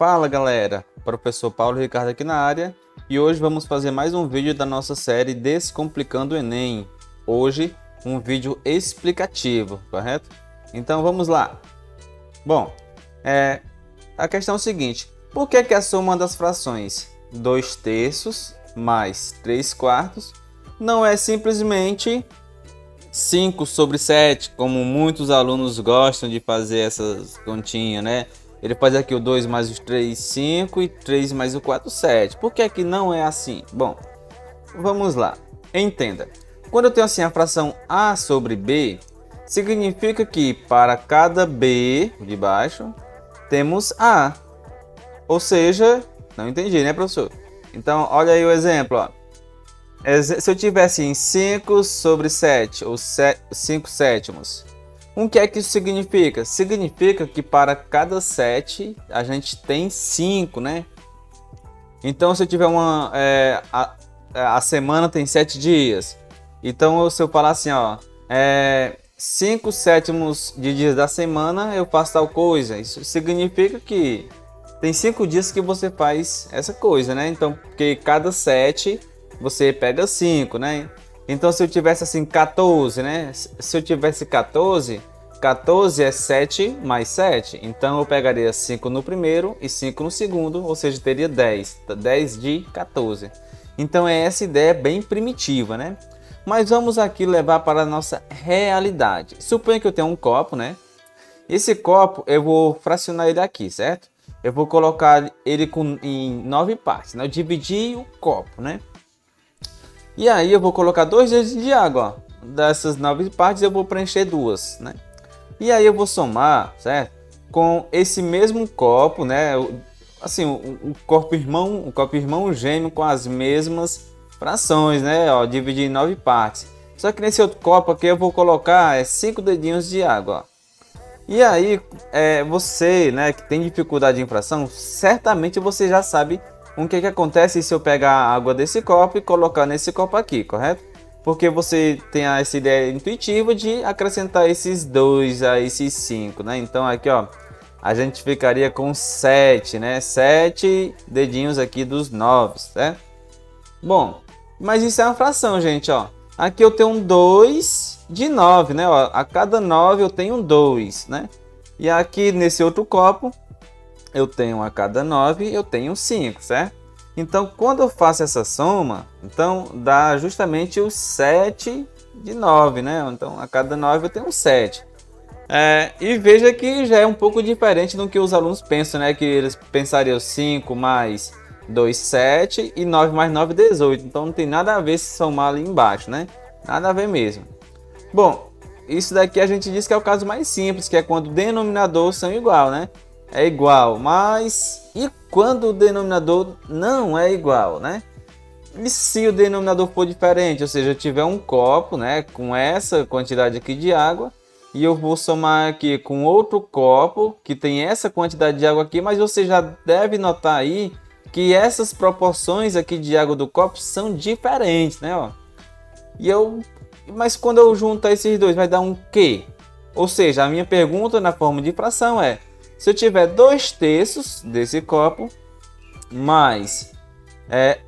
Fala galera, professor Paulo Ricardo aqui na área e hoje vamos fazer mais um vídeo da nossa série Descomplicando o Enem. Hoje um vídeo explicativo, correto? Então vamos lá. Bom, a questão é o seguinte: por que a soma das frações 2/3 mais 3/4 não é simplesmente 5/7, como muitos alunos gostam de fazer essas continhas, né? Ele faz aqui o 2 mais o 3, 5 e 3 mais o 4, 7. Por que que não é assim? Bom, vamos lá. Entenda. Quando eu tenho assim a fração A sobre B, significa que para cada B de baixo, temos A. Ou seja, não entendi, né, professor? Então, olha aí o exemplo, ó. Se eu tivesse em 5/7 ou 5 sétimos, o que é que isso significa? Significa que para cada 7 a gente tem 5, né? Então, se eu tiver a semana tem 7 dias. Então, se eu falar assim, ó, 5 sétimos de dias da semana eu faço tal coisa. Isso significa que tem 5 dias que você faz essa coisa, né? Então, porque cada 7 você pega 5, né? Então, se eu tivesse assim 14, né? Se eu tivesse 14 é 7 mais 7. Então, eu pegaria 5 no primeiro e 5 no segundo, ou seja, teria 10. 10 de 14. Então, essa ideia bem primitiva, né? Mas vamos aqui levar para a nossa realidade. Suponha que eu tenho um copo, né? Esse copo, eu vou fracionar ele aqui, certo? Eu vou colocar ele em 9 partes, né? Eu dividi o copo, né? E aí eu vou colocar 2 dedos de água, ó. Dessas 9 partes eu vou preencher 2, né? E aí eu vou somar, certo? Com esse mesmo copo, né? Assim, o copo irmão gêmeo com as mesmas frações, né? Ó, dividir em 9 partes. Só que nesse outro copo aqui eu vou colocar 5 dedinhos de água, ó. E aí, você, né, que tem dificuldade em fração, certamente você já sabe o que acontece se eu pegar a água desse copo e colocar nesse copo aqui, correto? Porque você tem essa ideia intuitiva de acrescentar esses 2 a esses 5, né? Então aqui, ó, a gente ficaria com 7, né? 7 dedinhos aqui dos 9, certo? Bom, mas isso é uma fração, gente, ó. Aqui eu tenho 2 de 9, né? Ó, a cada 9 eu tenho 2, né? E aqui nesse outro copo, eu tenho a cada 9, eu tenho 5, certo? Então, quando eu faço essa soma, então dá justamente os 7 de 9, né? Então, a cada 9 eu tenho 7. E veja que já é um pouco diferente do que os alunos pensam, né? Que eles pensariam 5 mais 2, 7 e 9 mais 9, 18. Então, não tem nada a ver se somar ali embaixo, né? Nada a ver mesmo. Bom, isso daqui a gente diz que é o caso mais simples, que é quando o denominador são igual, né? É igual, mas e quando o denominador não é igual, né? E se o denominador for diferente, ou seja, eu tiver um copo, né, com essa quantidade aqui de água, e eu vou somar aqui com outro copo que tem essa quantidade de água aqui, mas você já deve notar aí que essas proporções aqui de água do copo são diferentes, né, ó? Mas quando eu juntar esses dois, vai dar um quê? Ou seja, a minha pergunta na forma de fração é: se eu tiver 2/3 desse copo, mais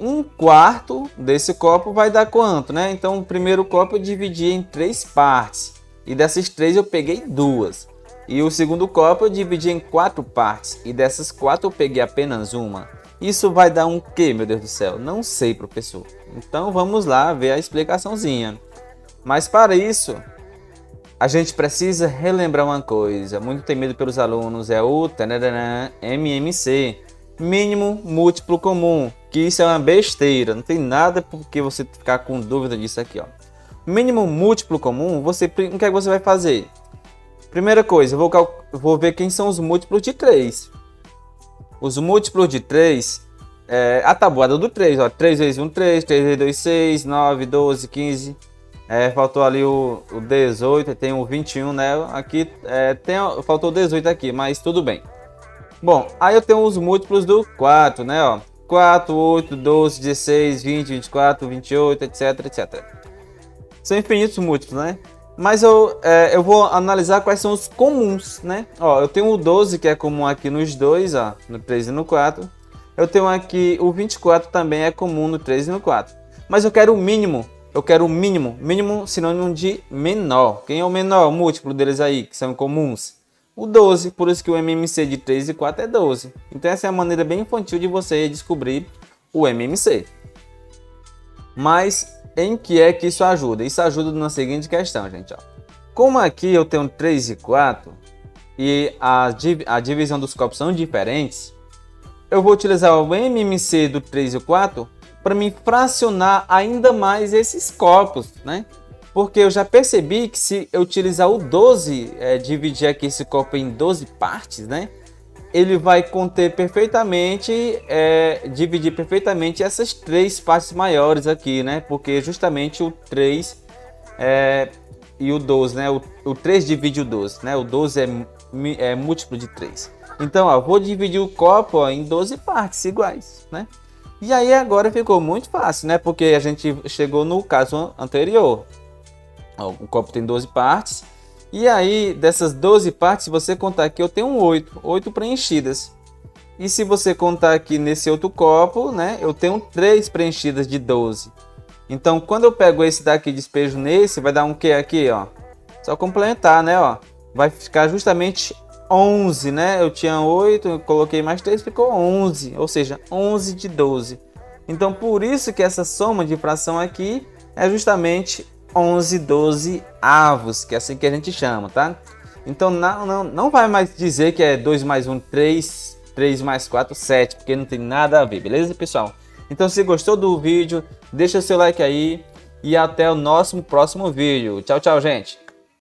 1/4 desse copo, vai dar quanto, né? Então, o primeiro copo eu dividi em 3 partes. E dessas 3 eu peguei 2. E o segundo copo eu dividi em 4 partes. E dessas 4 eu peguei apenas uma. Isso vai dar um quê, meu Deus do céu? Não sei, professor. Então, vamos lá ver a explicaçãozinha. Mas para isso, a gente precisa relembrar uma coisa, muito temido pelos alunos, é o MMC, mínimo múltiplo comum, que isso é uma besteira, não tem nada por que você ficar com dúvida disso aqui, ó. Mínimo múltiplo comum, o que é que você vai fazer? Primeira coisa, eu vou ver quem são os múltiplos de 3. Os múltiplos de 3, a tabuada do 3, ó, 3 vezes 1, 3, 3 vezes 2, 6, 9, 12, 15... faltou ali o 18, tem o 21, né? Aqui faltou o 18 aqui, mas tudo bem. Bom, aí eu tenho os múltiplos do 4, né? Ó, 4, 8, 12, 16, 20, 24, 28, etc, etc. São infinitos múltiplos, né? Mas eu vou analisar quais são os comuns, né? Ó, eu tenho o 12, que é comum aqui nos dois, ó, no 3 e no 4. Eu tenho aqui o 24, também é comum no 3 e no 4. Mas eu quero o mínimo. Eu quero o mínimo. Mínimo sinônimo de menor. Quem é o menor? O múltiplo deles aí, que são comuns. O 12, por isso que o MMC de 3 e 4 é 12. Então essa é a maneira bem infantil de você descobrir o MMC. Mas em que é que isso ajuda? Isso ajuda na seguinte questão, gente. Ó. Como aqui eu tenho 3 e 4 e a divisão dos copos são diferentes, eu vou utilizar o MMC do 3 e 4 para me fracionar ainda mais esses copos, né? Porque eu já percebi que se eu utilizar o 12, dividir aqui esse copo em 12 partes, né? Ele vai conter perfeitamente, dividir perfeitamente essas três partes maiores aqui, né? Porque justamente o 3 e o 12, né? O 3 divide o 12, né? O 12 é múltiplo de 3. Então, ó, vou dividir o copo, ó, em 12 partes iguais, né? E aí agora ficou muito fácil, né? Porque a gente chegou no caso anterior. Ó, o copo tem 12 partes. E aí, dessas 12 partes, se você contar aqui, eu tenho 8 preenchidas. E se você contar aqui nesse outro copo, né? Eu tenho 3 preenchidas de 12. Então, quando eu pego esse daqui e despejo nesse, vai dar um que aqui, ó? Só complementar, né, ó? Vai ficar justamente 11, né? Eu tinha 8, eu coloquei mais 3, ficou 11. Ou seja, 11 de 12. Então, por isso que essa soma de fração aqui é justamente 11 12 avos, que é assim que a gente chama, tá? Então, não vai mais dizer que é 2 mais 1, 3, 3 mais 4, 7, porque não tem nada a ver, beleza, pessoal? Então, se gostou do vídeo, deixa seu like aí e até o nosso próximo vídeo. Tchau, tchau, gente!